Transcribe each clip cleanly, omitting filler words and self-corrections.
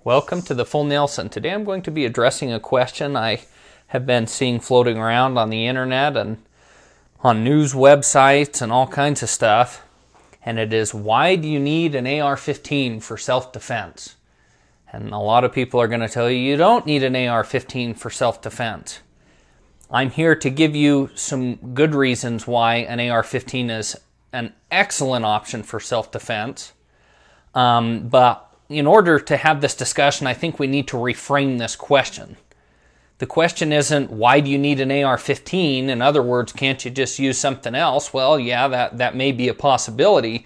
Welcome to the Full Nelson. Today I'm going to be addressing a question I have been seeing floating around on the internet and on news websites and all kinds of stuff. And it is, why do you need an AR-15 for self-defense? And a lot of people are going to tell you, you don't need an AR-15 for self-defense. I'm here to give you some good reasons why an AR-15 is an excellent option for self-defense. But in order to have this discussion, I think we need to reframe this question. The question isn't, why do you need an AR-15? In other words, can't you just use something else? Well, yeah, that may be a possibility,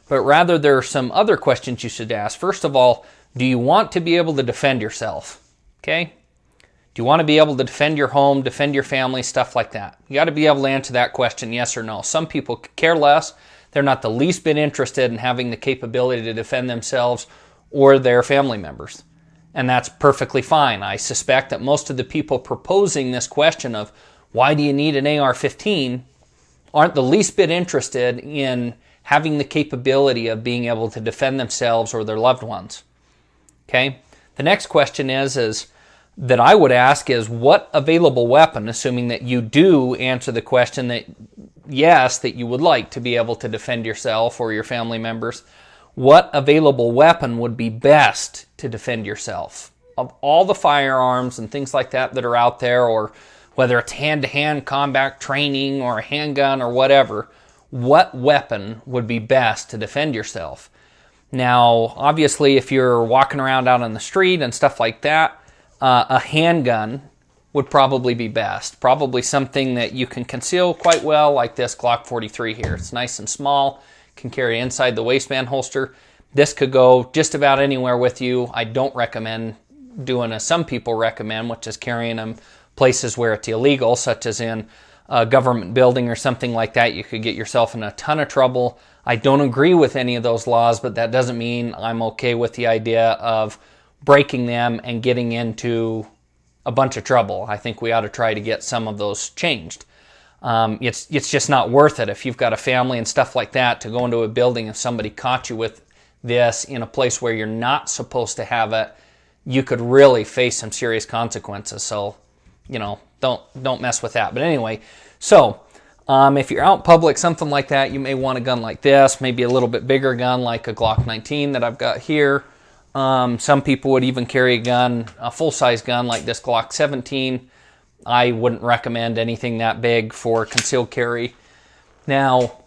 but rather there are some other questions you should ask. First of all, do you want to be able to defend yourself? Okay? Do you want to be able to defend your home, defend your family, stuff like that? You got to be able to answer that question, yes or no. Some people care less. They're not the least bit interested in having the capability to defend themselves or their family members. And that's perfectly fine. I suspect that most of the people proposing this question of why do you need an AR-15 aren't the least bit interested in having the capability of being able to defend themselves or their loved ones. Okay? The next question is that I would ask is, what available weapon, assuming that you do answer the question that yes, that you would like to be able to defend yourself or your family members, what available weapon would be best to defend yourself? Of all the firearms and things like that that are out there, or whether it's hand-to-hand combat training or a handgun or whatever, what weapon would be best to defend yourself? Now, obviously, if you're walking around out on the street and stuff like that, a handgun would probably be best. Probably something that you can conceal quite well, like this Glock 43 here. It's nice and small, can carry inside the waistband holster. This could go just about anywhere with you. I don't recommend doing as some people recommend, which is carrying them places where it's illegal, such as in a government building or something like that. You could get yourself in a ton of trouble. I don't agree with any of those laws, but that doesn't mean I'm okay with the idea of breaking them and getting into a bunch of trouble. I think we ought to try to get some of those changed. It's just not worth it if you've got a family and stuff like that to go into a building. If somebody caught you with this in a place where you're not supposed to have it, you could really face some serious consequences. So, don't mess with that. But anyway, so if you're out in public, something like that, you may want a gun like this, maybe a little bit bigger gun like a Glock 19 that I've got here. Some people would even carry a full-size gun like this Glock 17. I wouldn't recommend anything that big for concealed carry. Now,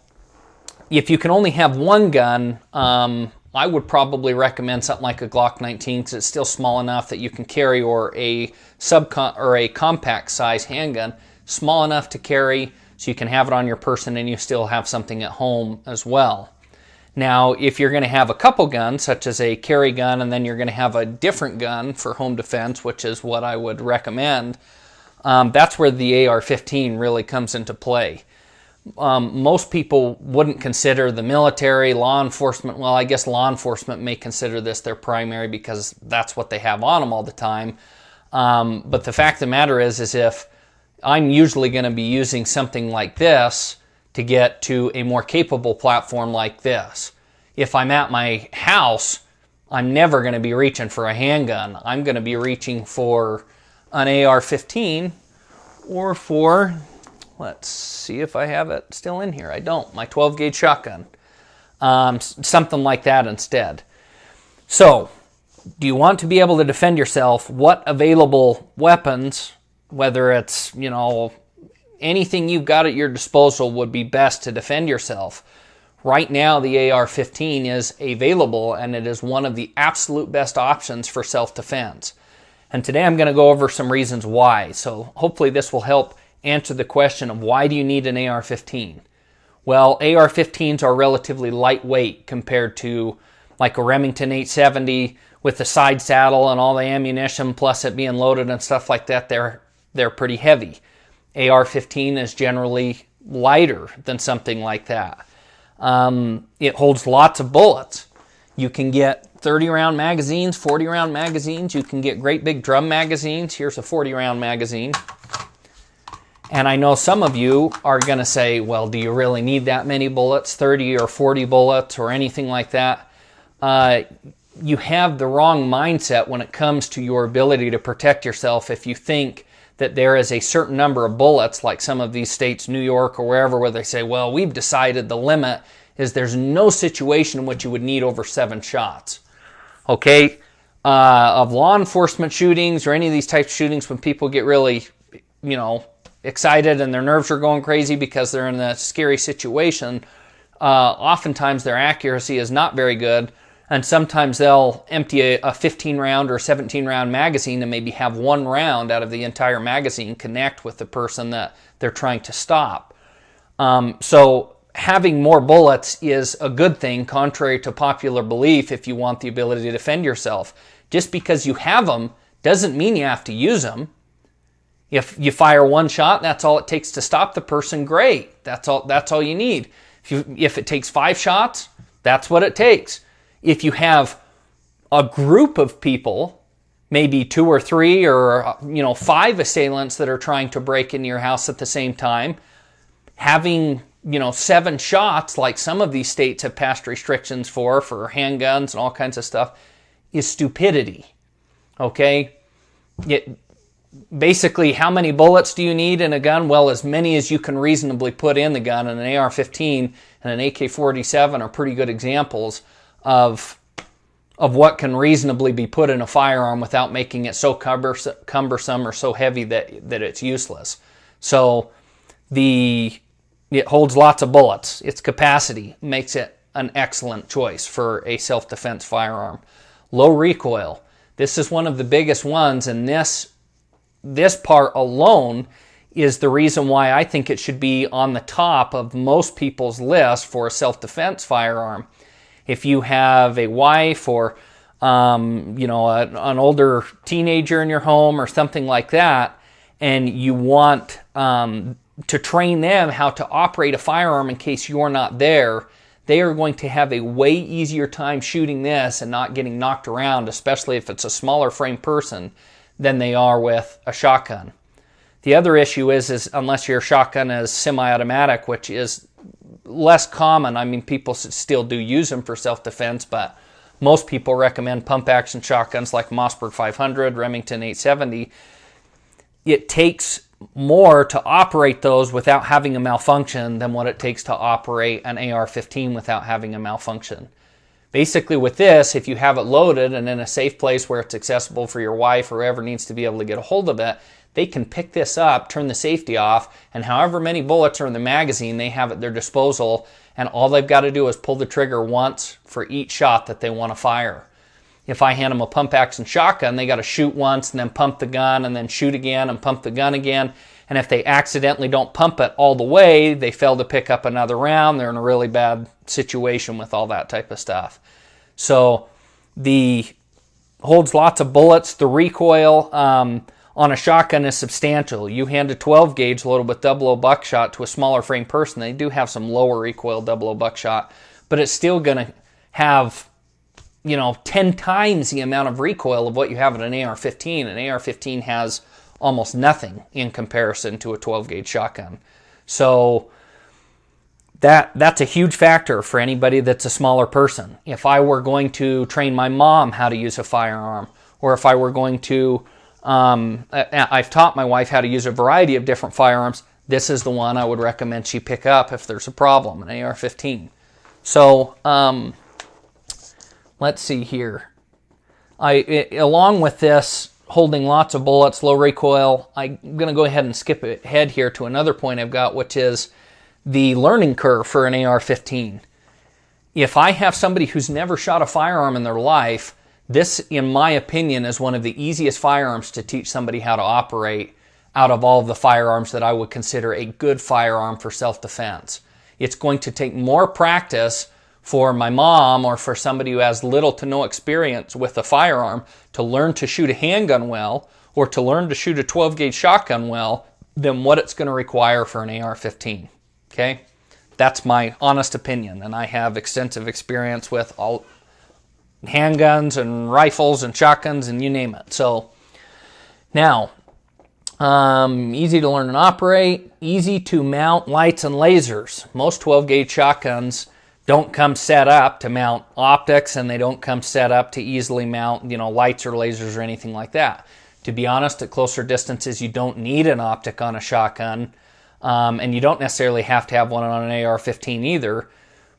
if you can only have one gun, I would probably recommend something like a Glock 19 because it's still small enough that you can carry, or a compact size handgun, small enough to carry so you can have it on your person and you still have something at home as well. Now, if you're going to have a couple guns, such as a carry gun, and then you're going to have a different gun for home defense, which is what I would recommend, that's where the AR-15 really comes into play. Most people wouldn't consider the military, law enforcement, well, I guess law enforcement may consider this their primary because that's what they have on them all the time. But the fact of the matter is if I'm usually going to be using something like this to get to a more capable platform like this. If I'm at my house, I'm never going to be reaching for a handgun. I'm going to be reaching for an AR-15 or for, let's see if I have it still in here. I don't. My 12-gauge shotgun. Something like that instead. So, do you want to be able to defend yourself? What available weapons, whether it's, anything you've got at your disposal, would be best to defend yourself? Right now, the AR-15 is available, and it is one of the absolute best options for self-defense. And today I'm going to go over some reasons why. So hopefully this will help answer the question of why do you need an AR-15? Well, AR-15s are relatively lightweight compared to like a Remington 870 with the side saddle and all the ammunition, plus it being loaded and stuff like that. They're pretty heavy. AR-15 is generally lighter than something like that. It holds lots of bullets. You can get 30-round magazines, 40-round magazines. You can get great big drum magazines. Here's a 40-round magazine. And I know some of you are going to say, well, do you really need that many bullets, 30 or 40 bullets or anything like that? you have the wrong mindset when it comes to your ability to protect yourself if you think that there is a certain number of bullets, like some of these states, New York or wherever, where they say, well, we've decided the limit is there's no situation in which you would need over 7 shots. Okay? Of law enforcement shootings or any of these types of shootings, when people get really, excited and their nerves are going crazy because they're in a scary situation, oftentimes their accuracy is not very good. And sometimes they'll empty a 15-round or 17-round magazine and maybe have 1 round out of the entire magazine connect with the person that they're trying to stop. So having more bullets is a good thing, contrary to popular belief, if you want the ability to defend yourself. Just because you have them doesn't mean you have to use them. If you fire 1 shot, that's all it takes to stop the person, great. That's all you need. If it takes 5 shots, that's what it takes. If you have a group of people, maybe 2 or 3 or 5 assailants that are trying to break into your house at the same time, having 7 shots, like some of these states have passed restrictions for handguns and all kinds of stuff, is stupidity. Okay? Basically, how many bullets do you need in a gun? Well, as many as you can reasonably put in the gun, and an AR-15 and an AK-47 are pretty good examples of what can reasonably be put in a firearm without making it so cumbersome or so heavy that it's useless. So it holds lots of bullets. Its capacity makes it an excellent choice for a self-defense firearm. Low recoil. This is one of the biggest ones, and this part alone is the reason why I think it should be on the top of most people's list for a self-defense firearm. If you have a wife or an older teenager in your home or something like that, and you want to train them how to operate a firearm in case you're not there, they are going to have a way easier time shooting this and not getting knocked around, especially if it's a smaller frame person, than they are with a shotgun. The other issue is unless your shotgun is semi-automatic, which is less common. I mean, people still do use them for self-defense, but most people recommend pump-action shotguns like Mossberg 500, Remington 870. It takes more to operate those without having a malfunction than what it takes to operate an AR-15 without having a malfunction. Basically with this, if you have it loaded and in a safe place where it's accessible for your wife or whoever needs to be able to get a hold of it, they can pick this up, turn the safety off, and however many bullets are in the magazine, they have at their disposal, and all they've got to do is pull the trigger once for each shot that they want to fire. If I hand them a pump-action shotgun, they got to shoot once and then pump the gun and then shoot again and pump the gun again. And if they accidentally don't pump it all the way, they fail to pick up another round. They're in a really bad situation with all that type of stuff. So holds lots of bullets. The recoil on a shotgun is substantial. You hand a 12 gauge loaded with 00 buckshot to a smaller frame person, they do have some lower recoil 00 buckshot, but it's still going to have 10 times the amount of recoil of what you have in an AR-15. An AR-15 has almost nothing in comparison to a 12 gauge shotgun. So that's a huge factor for anybody that's a smaller person. If I were going to train my mom how to use a firearm, or if I were going to I've taught my wife how to use a variety of different firearms, this is the one I would recommend she pick up if there's a problem, an AR-15. So let's see here. Along with this, holding lots of bullets, low recoil, I'm going to go ahead and skip ahead here to another point I've got, which is the learning curve for an AR-15. If I have somebody who's never shot a firearm in their life, this, in my opinion, is one of the easiest firearms to teach somebody how to operate out of all of the firearms that I would consider a good firearm for self-defense. It's going to take more practice for my mom or for somebody who has little to no experience with a firearm to learn to shoot a handgun well or to learn to shoot a 12 gauge shotgun well than what it's going to require for an AR-15. Okay? That's my honest opinion, and I have extensive experience with all handguns and rifles and shotguns and you name it. So now, easy to learn and operate, easy to mount lights and lasers. Most 12 gauge shotguns don't come set up to mount optics, and they don't come set up to easily mount, lights or lasers or anything like that. To be honest, at closer distances, you don't need an optic on a shotgun, and you don't necessarily have to have one on an AR-15 either.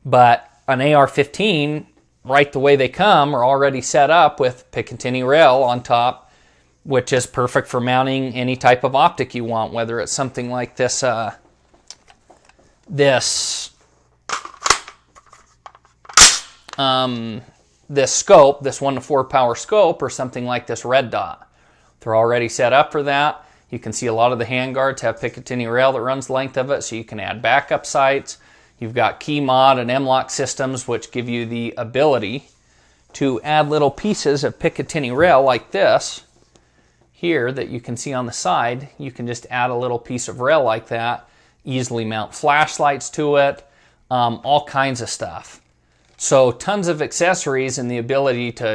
But an AR-15, right the way they come, are already set up with Picatinny rail on top, which is perfect for mounting any type of optic you want, whether it's something like this this scope, this 1-to-4 power scope, or something like this red dot. They're already set up for that. You can see a lot of the handguards have Picatinny rail that runs the length of it, so you can add backup sights. You've got key mod and M-lock systems, which give you the ability to add little pieces of Picatinny rail like this here that you can see on the side. You can just add a little piece of rail like that, easily mount flashlights to it, all kinds of stuff. So tons of accessories and the ability to,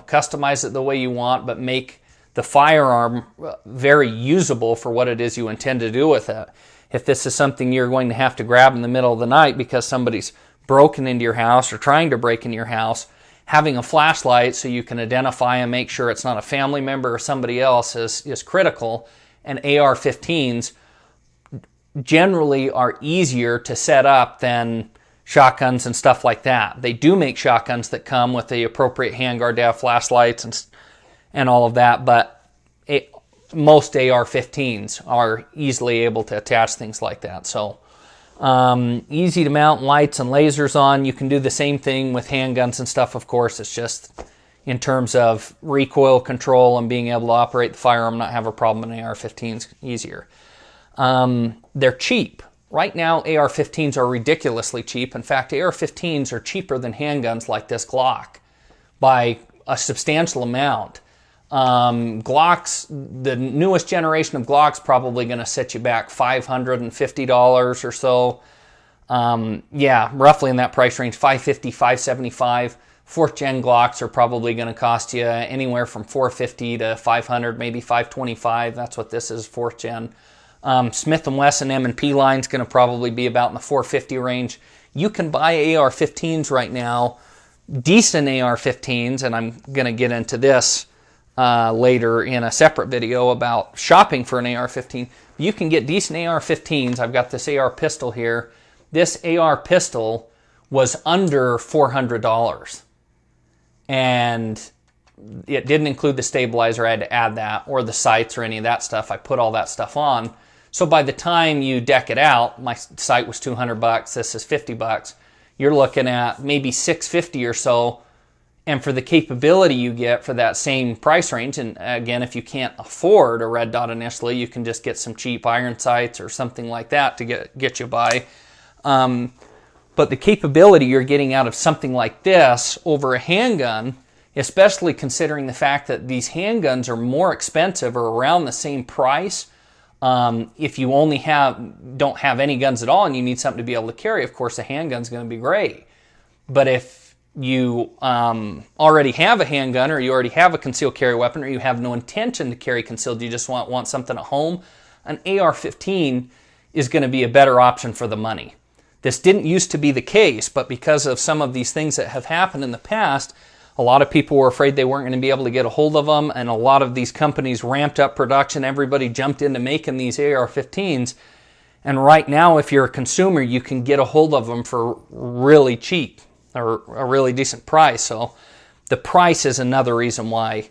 customize it the way you want, but make the firearm very usable for what it is you intend to do with it. If this is something you're going to have to grab in the middle of the night because somebody's broken into your house or trying to break into your house, having a flashlight so you can identify and make sure it's not a family member or somebody else is critical. And AR-15s generally are easier to set up than shotguns and stuff like that. They do make shotguns that come with the appropriate handguard to have flashlights and all of that, but most AR-15s are easily able to attach things like that. So easy to mount lights and lasers on. You can do the same thing with handguns and stuff, of course. It's just in terms of recoil control and being able to operate the firearm, not have a problem in AR-15s easier. They're cheap. Right now, AR-15s are ridiculously cheap. In fact, AR-15s are cheaper than handguns like this Glock by a substantial amount. Glocks, the newest generation of Glock's probably going to set you back $550 or so. Yeah, roughly in that price range, $550, $575. 4th gen Glocks are probably going to cost you anywhere from $450 to $500, maybe $525. That's what this is, 4th gen. Smith & Wesson M&P line is going to probably be about in the $450 range. You can buy AR-15s right now, decent AR-15s, and I'm going to get into this later in a separate video about shopping for an AR-15. You can get decent AR-15s. I've got this AR pistol here. This AR pistol was under $400, and it didn't include the stabilizer. I had to add that, or the sights or any of that stuff. I put all that stuff on. So by the time you deck it out, my sight was $200, this is $50. You're looking at maybe $650 or so. And for the capability you get for that same price range, and again, if you can't afford a red dot initially, you can just get some cheap iron sights or something like that to get you by. But the capability you're getting out of something like this over a handgun, especially considering the fact that these handguns are more expensive or around the same price. If you only don't have any guns at all and you need something to be able to carry, of course a handgun's going to be great. But if you already have a handgun, or you already have a concealed carry weapon, or you have no intention to carry concealed, you just want something at home, an AR-15 is going to be a better option for the money. This didn't used to be the case, but because of some of these things that have happened in the past, a lot of people were afraid they weren't going to be able to get a hold of them, and a lot of these companies ramped up production. Everybody jumped into making these AR-15s, and right now, if you're a consumer, you can get a hold of them for really cheap, or a really decent price. So the price is another reason why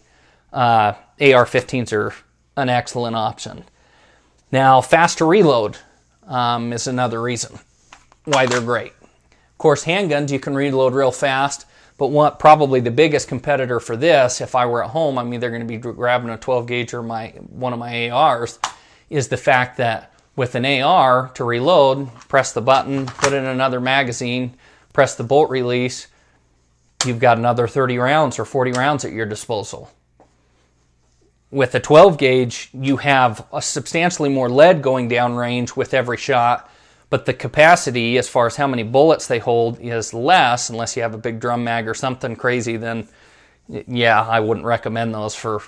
AR-15s are an excellent option. Now, faster reload is another reason why they're great. Of course, handguns, you can reload real fast, but probably the biggest competitor for this, if I were at home, I'm either going to be grabbing a 12 gauge or one of my ARs, is the fact that with an AR, to reload, press the button, put in another magazine, press the bolt release, you've got another 30 rounds or 40 rounds at your disposal. With a 12 gauge, you have a substantially more lead going down range with every shot, but the capacity, as far as how many bullets they hold, is less, unless you have a big drum mag or something crazy. Then, yeah, I wouldn't recommend those for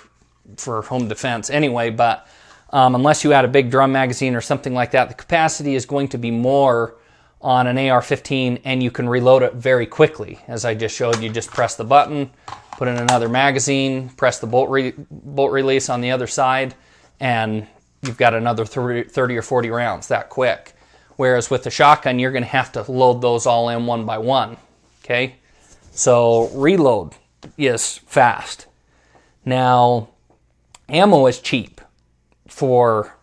home defense anyway. But unless you had a big drum magazine or something like that, the capacity is going to be more on an AR-15, and you can reload it very quickly. As I just showed, you just press the button, put in another magazine, press the bolt release on the other side, and you've got another 30 or 40 rounds that quick. Whereas with the shotgun, you're going to have to load those all in one by one. Okay? So reload is fast. Now, ammo is cheap for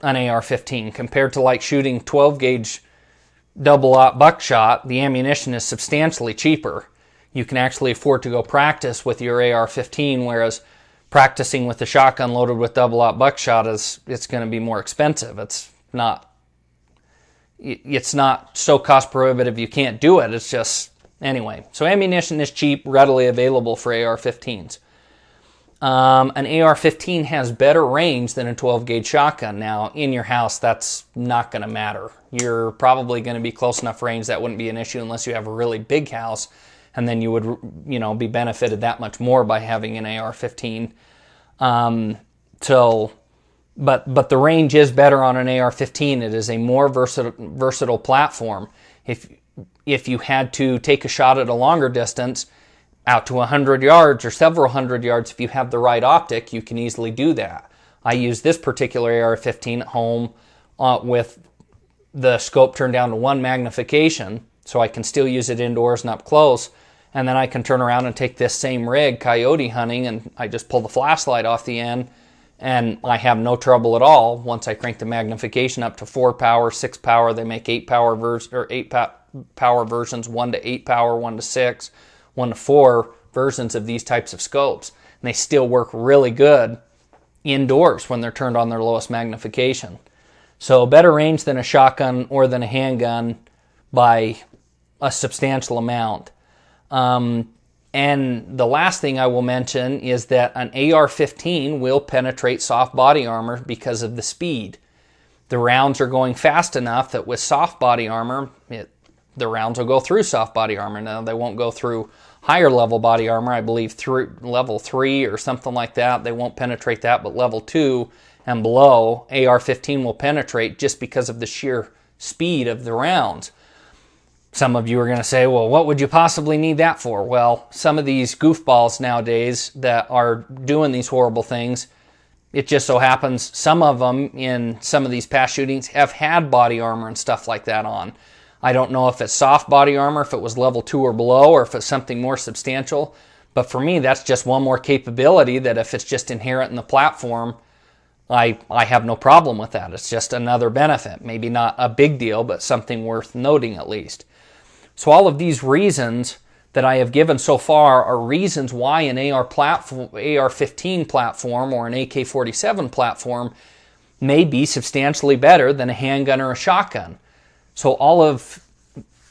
an AR-15 compared to like shooting 12 gauge double-aught buckshot. The ammunition is substantially cheaper. You can actually afford to go practice with your AR-15, whereas practicing with the shotgun loaded with double-aught buckshot it's going to be more expensive. It's not so cost prohibitive you can't do it. It's just, anyway. So ammunition is cheap, readily available for AR-15s. An AR-15 has better range than a 12 gauge shotgun. Now, in your house, that's not going to matter. You're probably going to be close enough range that wouldn't be an issue unless you have a really big house, and then you would, be benefited that much more by having an AR-15. But the range is better on an AR-15. It is a more versatile platform. If you had to take a shot at a longer distance, out to 100 yards or several hundred yards, if you have the right optic, you can easily do that. I use this particular AR-15 at home with the scope turned down to 1 magnification, so I can still use it indoors and up close. And then I can turn around and take this same rig coyote hunting, and I just pull the flashlight off the end, and I have no trouble at all. Once I crank the magnification up to 4 power, 6 power, they make 8 power power versions, 1 to 8 power, 1 to 6. 1 to 4 versions of these types of scopes. And they still work really good indoors when they're turned on their lowest magnification. So better range than a shotgun or than a handgun by a substantial amount. And the last thing I will mention is that an AR-15 will penetrate soft body armor because of the speed. The rounds are going fast enough that with soft body armor, the rounds will go through soft body armor. Now, they won't go through higher level body armor, I believe through level 3 or something like that. They won't penetrate that, but level 2 and below, AR-15 will penetrate just because of the sheer speed of the rounds. Some of you are going to say, well, what would you possibly need that for? Well, some of these goofballs nowadays that are doing these horrible things, it just so happens some of them in some of these past shootings have had body armor and stuff like that on. I don't know if it's soft body armor, if it was level 2 or below, or if it's something more substantial. But for me, that's just one more capability that if it's just inherent in the platform, I have no problem with that. It's just another benefit. Maybe not a big deal, but something worth noting at least. So all of these reasons that I have given so far are reasons why an AR-15 platform or an AK-47 platform may be substantially better than a handgun or a shotgun. So all of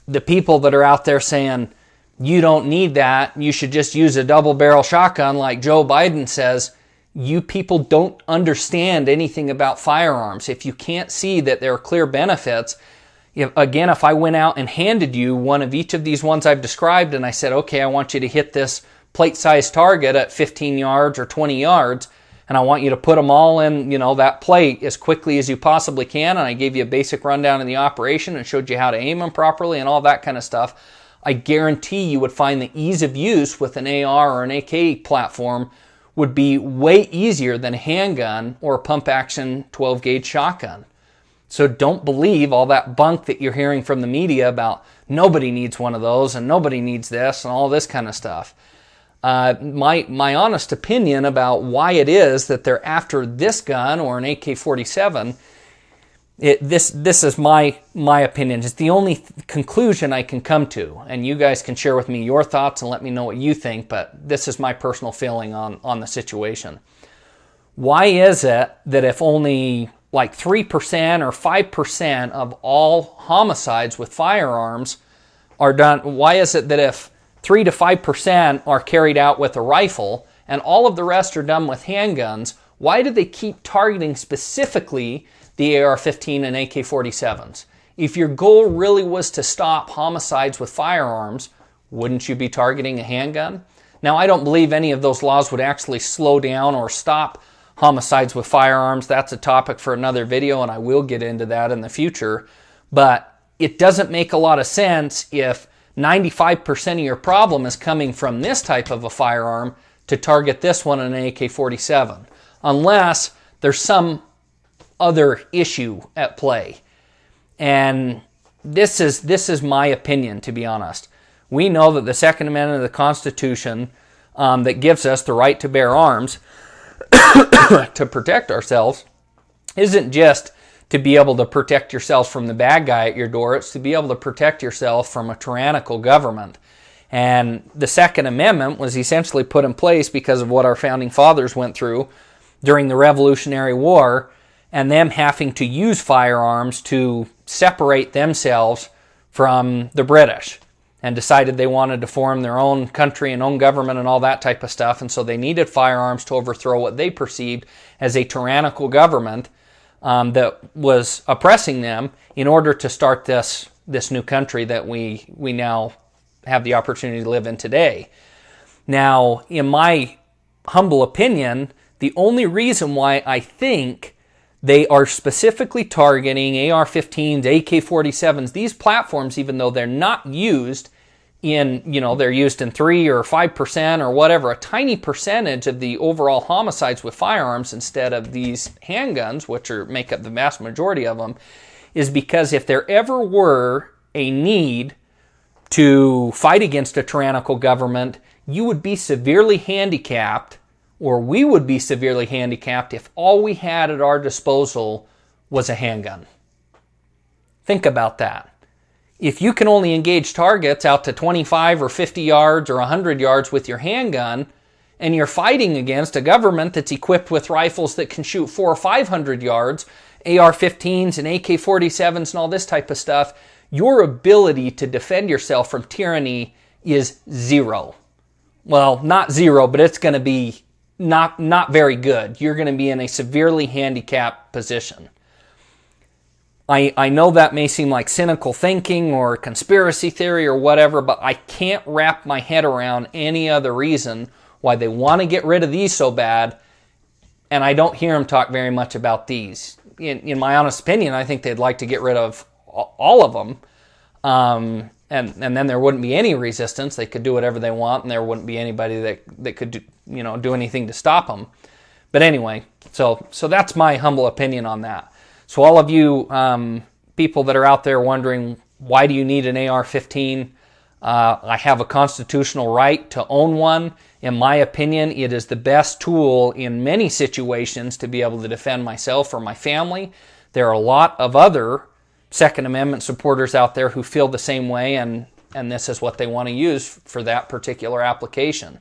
the people that are out there saying, you don't need that, you should just use a double barrel shotgun like Joe Biden says, you people don't understand anything about firearms. If you can't see that there are clear benefits, if I went out and handed you one of each of these ones I've described and I said, okay, I want you to hit this plate-sized target at 15 yards or 20 yards, and I want you to put them all in, that plate as quickly as you possibly can, and I gave you a basic rundown of the operation and showed you how to aim them properly and all that kind of stuff, I guarantee you would find the ease of use with an AR or an AK platform would be way easier than a handgun or a pump-action 12-gauge shotgun. So don't believe all that bunk that you're hearing from the media about nobody needs one of those and nobody needs this and all this kind of stuff. My honest opinion about why it is that they're after this gun or an AK-47, this is my opinion. It's the only conclusion I can come to, and you guys can share with me your thoughts and let me know what you think, but this is my personal feeling on the situation. Why is it that if only like 3% or 5% of all homicides with firearms are done, why is it that if 3 to 5% are carried out with a rifle and all of the rest are done with handguns, why do they keep targeting specifically the AR-15 and AK-47s? If your goal really was to stop homicides with firearms, wouldn't you be targeting a handgun? Now, I don't believe any of those laws would actually slow down or stop homicides with firearms. That's a topic for another video, and I will get into that in the future. But it doesn't make a lot of sense if 95% of your problem is coming from this type of a firearm to target this one in an AK-47, unless there's some other issue at play. And this is my opinion, to be honest. We know that the Second Amendment of the Constitution that gives us the right to bear arms to protect ourselves isn't just to be able to protect yourself from the bad guy at your door. It's to be able to protect yourself from a tyrannical government. And the Second Amendment was essentially put in place because of what our founding fathers went through during the Revolutionary War, and them having to use firearms to separate themselves from the British, and decided they wanted to form their own country and own government and all that type of stuff. And so they needed firearms to overthrow what they perceived as a tyrannical government that was oppressing them, in order to start this new country that we now have the opportunity to live in today. Now, in my humble opinion, the only reason why I think they are specifically targeting AR-15s, AK-47s, these platforms, even though they're not used in, they're used in 3 or 5% or whatever, a tiny percentage of the overall homicides with firearms instead of these handguns, which make up the vast majority of them, is because if there ever were a need to fight against a tyrannical government, you would be severely handicapped, or we would be severely handicapped, if all we had at our disposal was a handgun. Think about that. If you can only engage targets out to 25 or 50 yards or 100 yards with your handgun, and you're fighting against a government that's equipped with rifles that can shoot 400 or 500 yards, AR-15s and AK-47s and all this type of stuff, your ability to defend yourself from tyranny is zero. Well, not zero, but it's going to be not very good. You're going to be in a severely handicapped position. I know that may seem like cynical thinking or conspiracy theory or whatever, but I can't wrap my head around any other reason why they want to get rid of these so bad, and I don't hear them talk very much about these. In my honest opinion, I think they'd like to get rid of all of them, and then there wouldn't be any resistance. They could do whatever they want, and there wouldn't be anybody that could do anything to stop them. But anyway, so that's my humble opinion on that. So all of you people that are out there wondering, why do you need an AR-15? I have a constitutional right to own one. In my opinion, it is the best tool in many situations to be able to defend myself or my family. There are a lot of other Second Amendment supporters out there who feel the same way, and this is what they want to use for that particular application.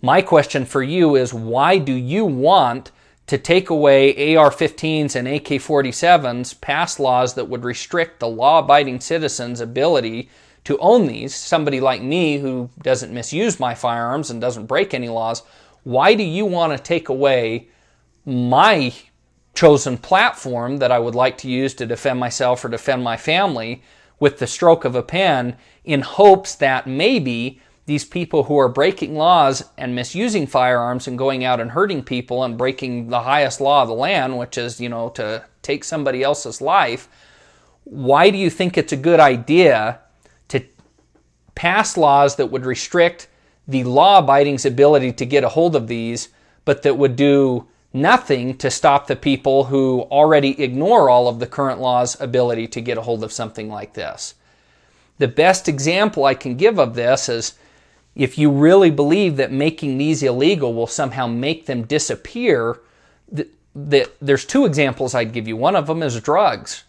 My question for you is, why do you want to take away AR-15s and AK-47s, pass laws that would restrict the law-abiding citizen's ability to own these? Somebody like me who doesn't misuse my firearms and doesn't break any laws, why do you want to take away my chosen platform that I would like to use to defend myself or defend my family with the stroke of a pen, in hopes that maybe these people who are breaking laws and misusing firearms and going out and hurting people and breaking the highest law of the land, which is, to take somebody else's life, why do you think it's a good idea to pass laws that would restrict the law-abiding's ability to get a hold of these, but that would do nothing to stop the people who already ignore all of the current law's ability to get a hold of something like this? The best example I can give of this is, if you really believe that making these illegal will somehow make them disappear, there's two examples I'd give you. One of them is drugs.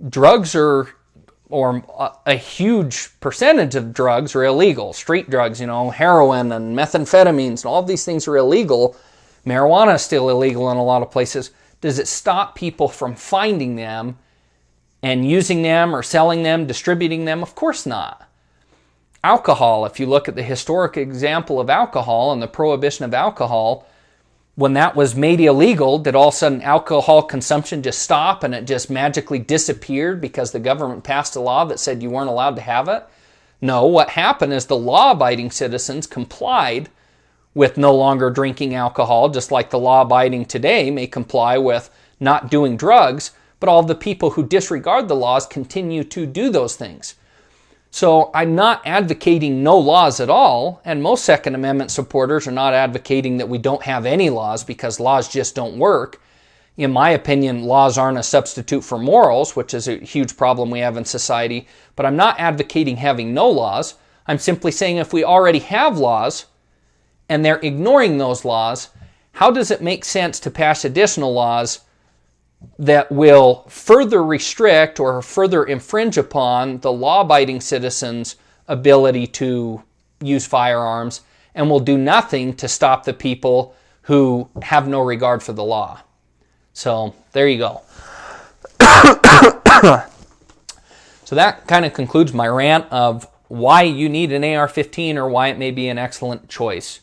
Drugs or a huge percentage of drugs are illegal. Street drugs, heroin and methamphetamines, and all of these things are illegal. Marijuana is still illegal in a lot of places. Does it stop people from finding them and using them or selling them, distributing them? Of course not. Alcohol, if you look at the historic example of alcohol and the prohibition of alcohol, when that was made illegal, did all of a sudden alcohol consumption just stop and it just magically disappeared because the government passed a law that said you weren't allowed to have it? No, what happened is the law-abiding citizens complied with no longer drinking alcohol, just like the law-abiding today may comply with not doing drugs, but all the people who disregard the laws continue to do those things. So I'm not advocating no laws at all, and most Second Amendment supporters are not advocating that we don't have any laws because laws just don't work. In my opinion, laws aren't a substitute for morals, which is a huge problem we have in society, but I'm not advocating having no laws. I'm simply saying if we already have laws and they're ignoring those laws, how does it make sense to pass additional laws that will further restrict or further infringe upon the law-abiding citizens' ability to use firearms and will do nothing to stop the people who have no regard for the law? So there you go. So that kind of concludes my rant of why you need an AR-15 or why it may be an excellent choice.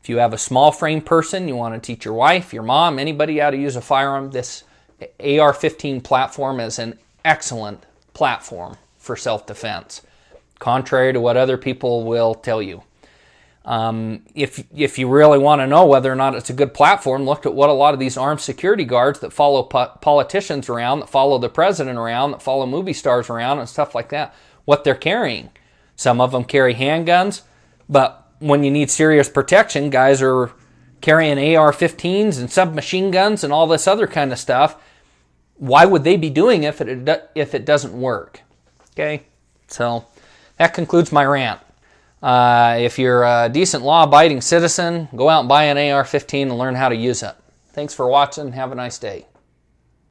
If you have a small frame person, you want to teach your wife, your mom, anybody how to use a firearm, this AR-15 platform is an excellent platform for self-defense, contrary to what other people will tell you. If you really want to know whether or not it's a good platform, look at what a lot of these armed security guards that follow politicians around, that follow the president around, that follow movie stars around and stuff like that, what they're carrying. Some of them carry handguns, but when you need serious protection, guys are carrying AR-15s and submachine guns and all this other kind of stuff. Why would they be doing it if it doesn't work? Okay, so that concludes my rant. If you're a decent law-abiding citizen, go out and buy an AR-15 and learn how to use it. Thanks for watching. Have a nice day.